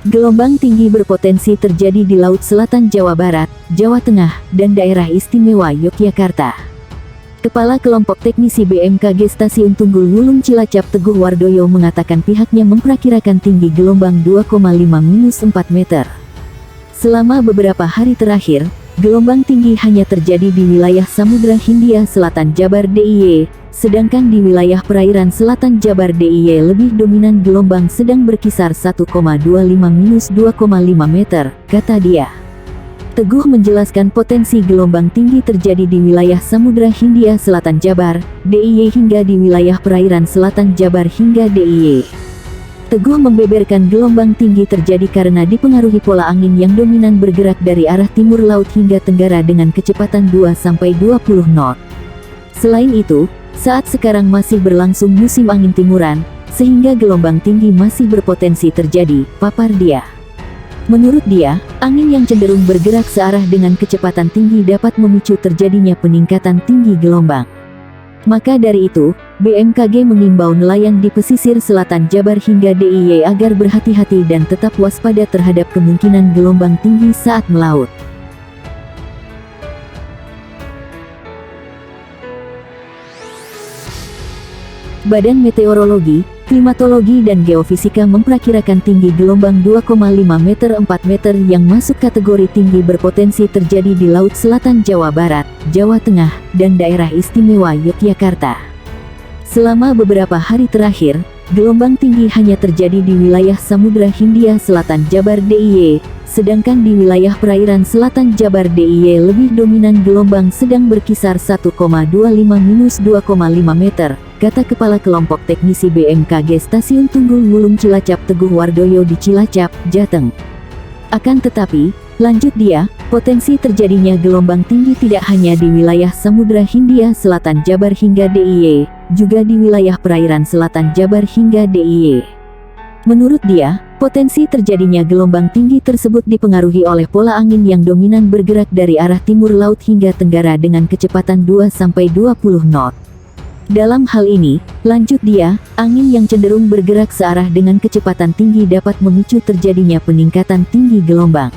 Gelombang tinggi berpotensi terjadi di Laut Selatan Jawa Barat, Jawa Tengah, dan Daerah Istimewa Yogyakarta. Kepala Kelompok Teknisi BMKG Stasiun Tunggul Wulung Cilacap Teguh Wardoyo mengatakan pihaknya memperkirakan tinggi gelombang 2,5-4 meter. Selama beberapa hari terakhir, gelombang tinggi hanya terjadi di wilayah Samudra Hindia Selatan Jabar DIY, sedangkan di wilayah perairan selatan Jabar DIY lebih dominan gelombang sedang berkisar 1,25-2,5 meter, kata dia. Teguh menjelaskan potensi gelombang tinggi terjadi di wilayah Samudra Hindia Selatan Jabar, DIY hingga di wilayah perairan selatan Jabar hingga DIY. Teguh membeberkan gelombang tinggi terjadi karena dipengaruhi pola angin yang dominan bergerak dari arah timur laut hingga tenggara dengan kecepatan 2-20 knot. Selain itu, saat sekarang masih berlangsung musim angin timuran, sehingga gelombang tinggi masih berpotensi terjadi, papar dia. Menurut dia, angin yang cenderung bergerak searah dengan kecepatan tinggi dapat memicu terjadinya peningkatan tinggi gelombang. Maka dari itu, BMKG mengimbau nelayan di pesisir selatan Jabar hingga DIY agar berhati-hati dan tetap waspada terhadap kemungkinan gelombang tinggi saat melaut. Badan Meteorologi, Klimatologi dan Geofisika memperkirakan tinggi gelombang 2,5-4 meter yang masuk kategori tinggi berpotensi terjadi di Laut Selatan Jawa Barat, Jawa Tengah, dan Daerah Istimewa Yogyakarta. Selama beberapa hari terakhir, gelombang tinggi hanya terjadi di wilayah Samudra Hindia Selatan Jabar DIY, sedangkan di wilayah perairan selatan Jabar DIY lebih dominan gelombang sedang berkisar 1,25-2,5 meter, kata Kepala Kelompok Teknisi BMKG Stasiun Tunggul Wulung Cilacap Teguh Wardoyo di Cilacap, Jateng. Akan tetapi, lanjut dia, potensi terjadinya gelombang tinggi tidak hanya di wilayah Samudra Hindia Selatan Jabar hingga DIY, juga di wilayah perairan selatan Jabar hingga DIY. Menurut dia, potensi terjadinya gelombang tinggi tersebut dipengaruhi oleh pola angin yang dominan bergerak dari arah timur laut hingga tenggara dengan kecepatan 2-20 knot. Dalam hal ini, lanjut dia, angin yang cenderung bergerak searah dengan kecepatan tinggi dapat memicu terjadinya peningkatan tinggi gelombang.